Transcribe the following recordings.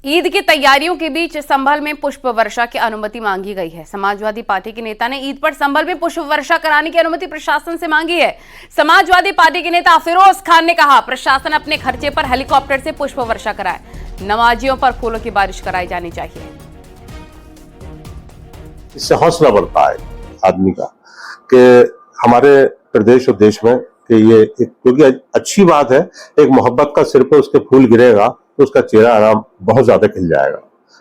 ईद की तैयारियों के बीच संभल में पुष्प वर्षा की अनुमति मांगी गई है। समाजवादी पार्टी के नेता ने ईद पर संभल में पुष्प वर्षा कराने की अनुमति प्रशासन से मांगी है। समाजवादी पार्टी के नेता फिरोज खान ने कहा, प्रशासन अपने खर्चे पर हेलीकॉप्टर से पुष्प वर्षा कराए, नमाजियों पर फूलों की बारिश कराई जानी चाहिए। इससे हौसला बढ़ता है आदमी का कि हमारे प्रदेश और देश में कि ये क्योंकि अच्छी बात है, एक मोहब्बत का सिर पे उसके फूल गिरेगा तो उसका चेहरा आराम बहुत ज्यादा खिल जाएगा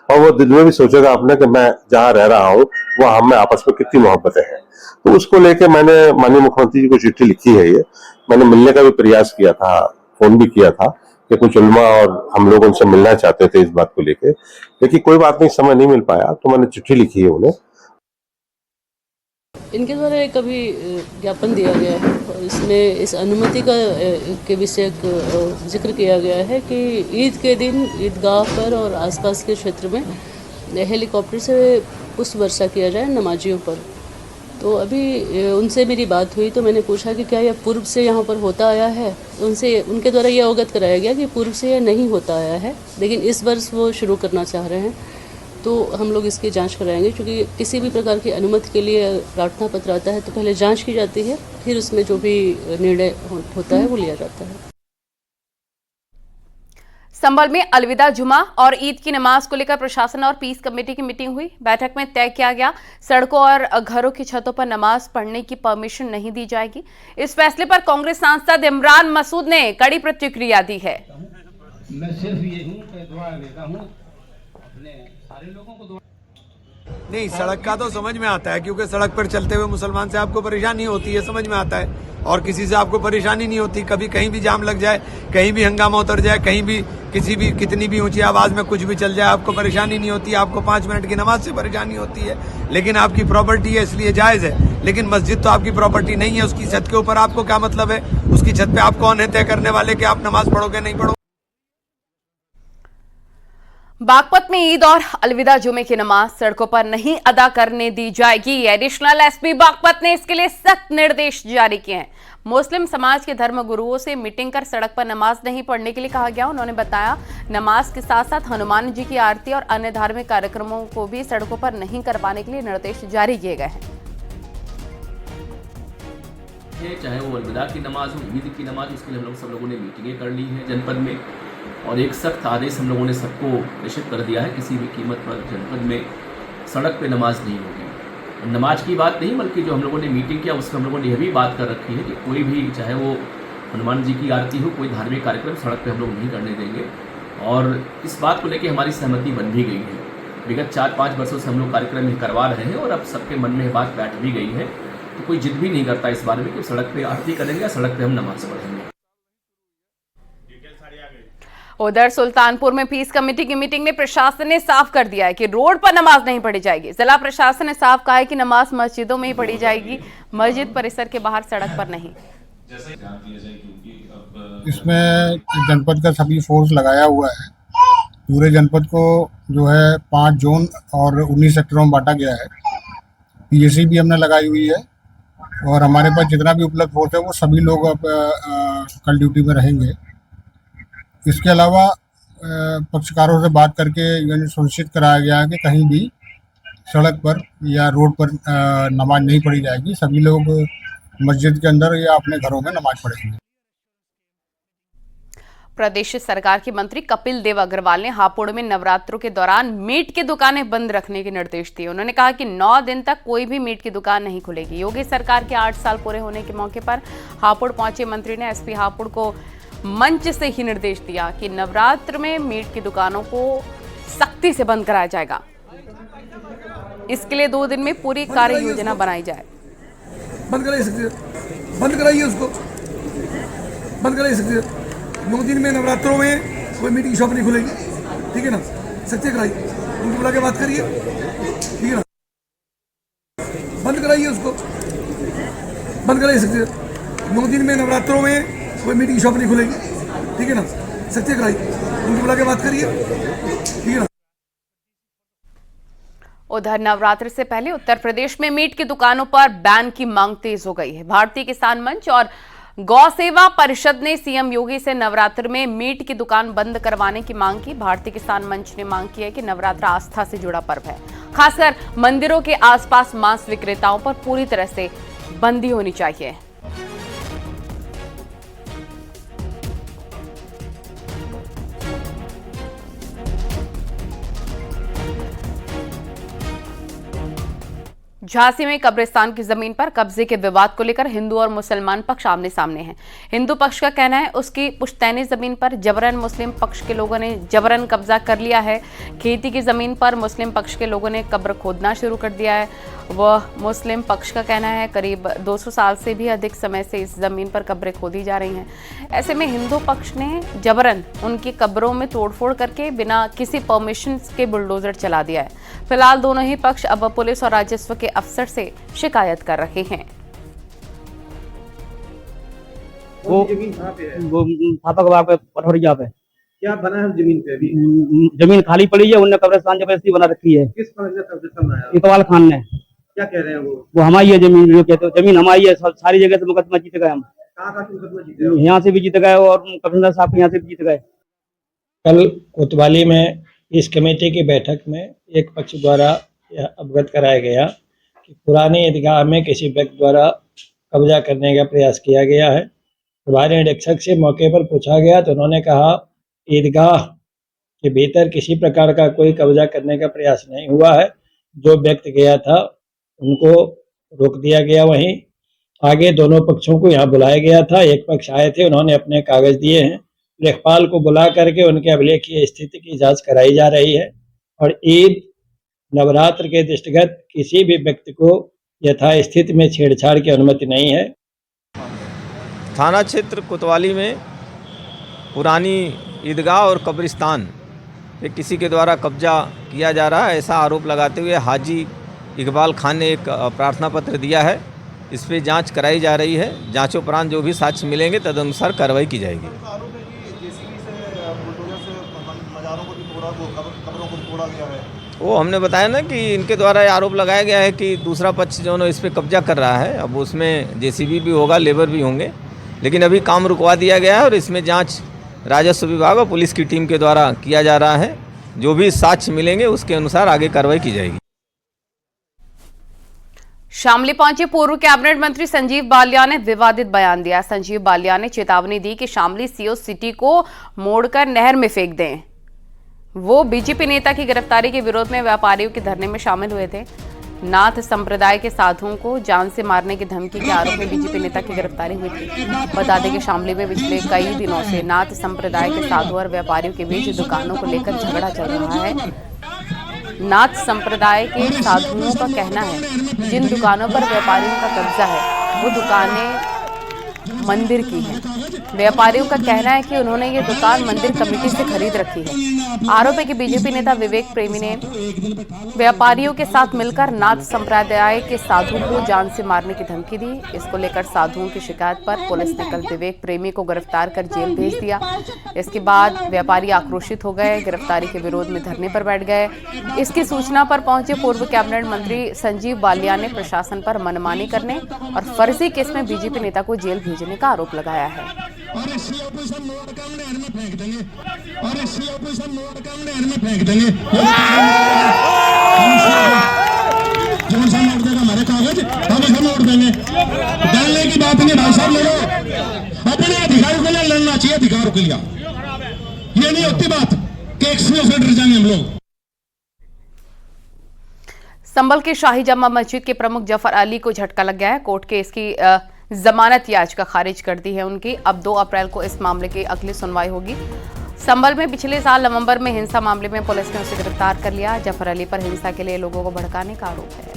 और वो दिल में भी सोचेगा अपने कि मैं जहाँ रह रहा हूँ वह हम में आपस में कितनी मोहब्बतें हैं। तो उसको लेके मैंने माननीय मुख्यमंत्री जी को चिट्ठी लिखी है। ये मैंने मिलने का भी प्रयास किया था, फोन भी किया था कि कुछ उलमा और हम लोग उनसे मिलना चाहते थे इस बात को लेके, लेकिन कोई बात नहीं, समय नहीं मिल पाया, तो मैंने चिट्ठी लिखी है उन्हें। इनके द्वारा एक अभी ज्ञापन दिया गया है और इसमें इस अनुमति का के विषय जिक्र किया गया है कि ईद के दिन ईदगाह पर और आसपास के क्षेत्र में हेलीकॉप्टर से पुष्प वर्षा किया जाए नमाजियों पर। तो अभी उनसे मेरी बात हुई तो मैंने पूछा कि क्या यह पूर्व से यहाँ पर होता आया है। उनसे उनके द्वारा यह अवगत कराया गया कि पूर्व से यह नहीं होता आया है, लेकिन इस वर्ष वो शुरू करना चाह रहे हैं। तो हम लोग इसकी जांच कराएंगे, क्योंकि किसी भी प्रकार की अनुमति के लिए प्रार्थना पत्र आता है तो पहले जांच की जाती है, फिर उसमें जो भी निर्णय होता है वो लिया जाता है। संभल में अलविदा जुमा और ईद की नमाज को लेकर प्रशासन और पीस कमेटी की मीटिंग हुई। बैठक में तय किया गया, सड़कों और घरों की छतों पर नमाज पढ़ने की परमिशन नहीं दी जाएगी। इस फैसले पर कांग्रेस सांसद इमरान मसूद ने कड़ी प्रतिक्रिया दी है। मैं सिर्फ ये हूँ, दुआ देता हूँ अपने सारे लोगों को। नहीं, सड़क का तो समझ में आता है, क्योंकि सड़क पर चलते हुए मुसलमान से आपको परेशानी होती है, समझ में आता है, और किसी से आपको परेशानी नहीं होती। कभी कहीं भी जाम लग जाए, कहीं भी हंगामा उतर जाए, कहीं भी किसी भी कितनी भी ऊंची आवाज में कुछ भी चल जाए, आपको परेशानी नहीं होती। आपको 5 मिनट की नमाज से परेशानी होती है, लेकिन आपकी प्रॉपर्टी है इसलिए जायज है। लेकिन मस्जिद तो आपकी प्रॉपर्टी नहीं है, उसकी छत के ऊपर आपको क्या मतलब है? उसकी छत पे आप कौन है तय करने वाले कि आप नमाज पढ़ोगे नहीं पढ़ोगे? बागपत में ईद और अलविदा जुमे की नमाज सड़कों पर नहीं अदा करने दी जाएगी। एडिशनल एसपी बागपत ने इसके लिए सख्त निर्देश जारी किए हैं। मुस्लिम समाज के धर्म गुरुओं से मीटिंग कर सड़क पर नमाज नहीं पढ़ने के लिए कहा गया। उन्होंने बताया, नमाज के साथ साथ हनुमान जी की आरती और अन्य धार्मिक कार्यक्रमों को भी सड़कों पर नहीं करवाने के लिए निर्देश जारी किए गए हैं। चाहे वो अलविदा की नमाज हो, ईद की नमाज, उसके लिए हम लोग सब लोगों ने मीटिंगें कर ली है जनपद में, और एक सख्त आदेश हम लोगों ने सबको प्रेषित कर दिया है, किसी भी कीमत पर जनपद में सड़क पे नमाज नहीं होगी। नमाज की बात नहीं, बल्कि जो हम लोगों ने मीटिंग किया उसमें हम लोगों ने यह भी बात कर रखी है कि कोई भी, चाहे वो हनुमान जी की आरती हो, कोई धार्मिक कार्यक्रम सड़क पे हम लोग नहीं करने देंगे। और इस बात को लेकर हमारी सहमति बन भी गई है। विगत 4-5 वर्षों से हम लोग कार्यक्रम करवा रहे हैं और अब सबके मन में यह बात बैठ भी गई है, तो कोई जिद भी नहीं करता इस बारे में कि सड़क पे आरती करेंगे या सड़क पे हम नमाज पढ़ेंगे। उधर सुल्तानपुर में पीस कमेटी की मीटिंग में प्रशासन ने साफ कर दिया है कि रोड पर नमाज नहीं पढ़ी जाएगी। जिला प्रशासन ने साफ कहा है कि नमाज मस्जिदों में ही पढ़ी जाएगी, मस्जिद परिसर के बाहर, सड़क पर नहीं। इसमें जनपद का सभी फोर्स लगाया हुआ है। पूरे जनपद को जो है 5 जोन और 19 सेक्टरों में बांटा गया है। पीएसी भी हमने लगाई हुई है और हमारे पास जितना भी उपलब्ध फोर्स है वो सभी लोग अब कल ड्यूटी में रहेंगे। इसके अलावा पक्षकारों से बात करके ये सुनिश्चित कराया गया है कि कहीं भी सड़क पर या रोड पर नमाज नहीं पढ़ी जाएगी। सभी लोग मस्जिद के अंदर या अपने घरों में नमाज पढ़ेंगे। प्रदेश सरकार के मंत्री कपिल देव अग्रवाल ने हापुड़ में नवरात्रों के दौरान मीट की दुकानें बंद रखने के निर्देश दिए। उन्होंने कहा कि 9 दिन तक कोई भी मीट की दुकान नहीं खुलेगी। योगी सरकार के 8 साल पूरे होने के मौके पर हापुड़ पहुंचे मंत्री ने एसपी हापुड़ को मंच से ही निर्देश दिया कि नवरात्र में मीट की दुकानों को सख्ती से बंद कराया जाएगा। इसके लिए 2 दिन में पूरी कार्य योजना बनाई जाए। बंद कराइए उसको, बंद कराइए सकते हैं। 9 दिन में नवरात्रों में कोई मीट की शॉप नहीं खुलेगी, ठीक है ना? सत्य कराइए, उनको बुला के बात करिए, ठीक है ना? बंद कराइए उसको, बंद कराइए सकते हैं। 9 दिन में नवरात्रों में कोई मीट की शॉप नहीं खुलेगी, ठीक है ना? सत्य कराइए, उनको बुला के बात करिए, ठीक है ना? उधर नवरात्र से पहले उत्तर प्रदेश में मीट की दुकानों पर बैन की मांग तेज हो गई है। भारतीय किसान मंच और गौ सेवा परिषद ने सीएम योगी से नवरात्र में मीट की दुकान बंद करवाने की मांग की। भारतीय किसान मंच ने मांग की है कि नवरात्र आस्था से जुड़ा पर्व है, खासकर मंदिरों के आसपास मांस विक्रेताओं पर पूरी तरह से बंदी होनी चाहिए। झांसी में कब्रिस्तान की जमीन पर कब्जे के विवाद को लेकर हिंदू और मुसलमान पक्ष आमने सामने हैं। हिंदू पक्ष का कहना है उसकी पुश्तैनी जमीन पर जबरन मुस्लिम पक्ष के लोगों ने जबरन कब्जा कर लिया है। खेती की जमीन पर मुस्लिम पक्ष के लोगों ने कब्र खोदना शुरू कर दिया है। वह मुस्लिम पक्ष का कहना है करीब 200 साल से भी अधिक समय से इस जमीन पर कब्रें खोदी जा रही हैं। ऐसे में हिंदू पक्ष ने जबरन उनकी कब्रों में तोड़फोड़ करके बिना किसी परमिशन के बुलडोजर चला दिया है। फिलहाल दोनों ही पक्ष अब पुलिस और राजस्व के अफसर से शिकायत कर रहे हैं। वो थापक बाग पे पठौरिया पे क्या बना है जमीन पे? अभी जमीन खाली पड़ी है, उनने कब्रिस्तान जबरदस्ती बना रखी है। किस पर कब्रिस्तान बनाया? इकबाल खान ने। क्या कह रहे हैं वो हमारी है जमीन, जो कहते हो जमीन हमारी है। सारी जगह से मुकदमा जीत गए हम। कहाँ मुकदमा जीते हो? यहाँ से भी जीत गए और कमिश्नर साहब यहाँ से भी जीत गए। कल कोतवाली में इस कमेटी की बैठक में एक पक्ष द्वारा यह अवगत कराया गया कि पुरानी ईदगाह में किसी व्यक्ति द्वारा कब्जा करने का प्रयास किया गया है। प्रभारी निरीक्षक से मौके पर पूछा गया तो उन्होंने कहा ईदगाह के भीतर किसी प्रकार का कोई कब्जा करने का प्रयास नहीं हुआ है। जो व्यक्ति गया था उनको रोक दिया गया। वहीं आगे दोनों पक्षों को यहाँ बुलाया गया था। एक पक्ष आए थे, उन्होंने अपने कागज दिए हैं। लेखपाल को बुला करके उनके अभिलेखीय स्थिति की जांच कराई जा रही है और ईद नवरात्र के दृष्टिगत किसी भी व्यक्ति को यथास्थिति में छेड़छाड़ की अनुमति नहीं है। थाना क्षेत्र कोतवाली में पुरानी ईदगाह और कब्रिस्तान पे किसी के द्वारा कब्जा किया जा रहा है, ऐसा आरोप लगाते हुए हाजी इकबाल खान ने एक प्रार्थना पत्र दिया है। इस पे जांच कराई जा रही है। जांचोपरांत जो भी साक्ष्य मिलेंगे तदनुसार कार्रवाई की जाएगी। वो हमने बताया ना कि इनके द्वारा आरोप लगाया गया है कि दूसरा पक्ष जो है इस पे कब्जा कर रहा है। अब उसमें जेसीबी भी होगा, लेबर भी होंगे, लेकिन अभी काम रुकवा दिया गया है और इसमें जांच राजस्व विभाग और पुलिस की टीम के द्वारा किया जा रहा है। जो भी साक्ष्य मिलेंगे उसके अनुसार आगे कार्रवाई की जाएगी। शामली पहुंचे पूर्व कैबिनेट मंत्री संजीव बालियान ने विवादित बयान दिया। संजीव बालियान ने चेतावनी दी कि शामली सीओ सिटी को मोड़कर नहर में फेंक दें। वो बीजेपी नेता की गिरफ्तारी के विरोध में व्यापारियों के धरने में शामिल हुए थे। नाथ संप्रदाय के साधुओं को जान से मारने की धमकी के आरोप में बीजेपी नेता की गिरफ्तारी हुई थी। बता दें कि शामली में पिछले कई दिनों से नाथ संप्रदाय के साधु और व्यापारियों के बीच दुकानों को लेकर झगड़ा चल रहा है। नाथ संप्रदाय के साधुओं का कहना है जिन दुकानों पर व्यापारियों का कब्जा है वो दुकानें मंदिर की हैं। व्यापारियों का कहना है कि उन्होंने ये दुकान मंदिर कमेटी से खरीद रखी है। आरोप है कि बीजेपी नेता विवेक प्रेमी ने व्यापारियों के साथ मिलकर नाथ संप्रदाय के साधुओं को जान से मारने की धमकी दी। इसको लेकर साधुओं की शिकायत पर पुलिस ने कल विवेक प्रेमी को गिरफ्तार कर जेल भेज दिया। इसके बाद व्यापारी आक्रोशित हो गए, गिरफ्तारी के विरोध में धरने पर बैठ गए। इसकी सूचना पर पहुंचे पूर्व कैबिनेट मंत्री संजीव बालियान ने प्रशासन पर मनमानी करने और फर्जी केस में बीजेपी नेता को जेल भेजने का आरोप लगाया है। हमारे कागज हम इसे मोड़ देंगे। डरने की बात नहीं भाई साहब, लड़ो अपने अधिकारों के लिए लड़ना चाहिए। अधिकारों के लिए ये नहीं होती बात कि एक से डर जाएंगे हम लोग। संभल के शाही जामा मस्जिद के प्रमुख जफर अली को झटका लग गया है। कोर्ट के इसकी जमानत याचिका खारिज कर दी है उनकी। अब 2 अप्रैल को इस मामले की अगली सुनवाई होगी। संभल में पिछले साल नवंबर में हिंसा मामले में पुलिस ने उसे गिरफ्तार कर लिया। जफर अली पर हिंसा के लिए लोगों को भड़काने का आरोप है।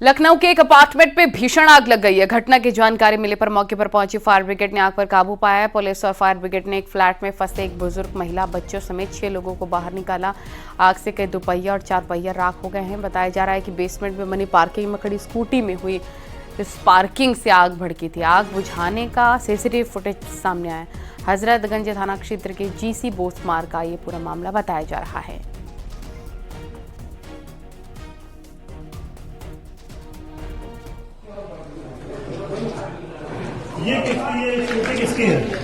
लखनऊ के एक अपार्टमेंट में भीषण आग लग गई है। घटना की जानकारी मिलने पर मौके पर पहुंची फायर ब्रिगेड ने आग पर काबू पाया है। पुलिस और फायर ब्रिगेड ने एक फ्लैट में फंसे एक बुजुर्ग महिला, बच्चों समेत 6 लोगों को बाहर निकाला। आग से कई 2 पहिया और 4 पहिया राख हो गए हैं। बताया जा रहा है कि बेसमेंट में बनी पार्किंग में खड़ी स्कूटी में हुई स्पार्किंग से आग भड़की थी। आग बुझाने का सीसीटीवी फुटेज सामने आया। हजरतगंज थाना क्षेत्र के जीसी बोस मार्ग का ये पूरा मामला बताया जा रहा है। ये किसकी है?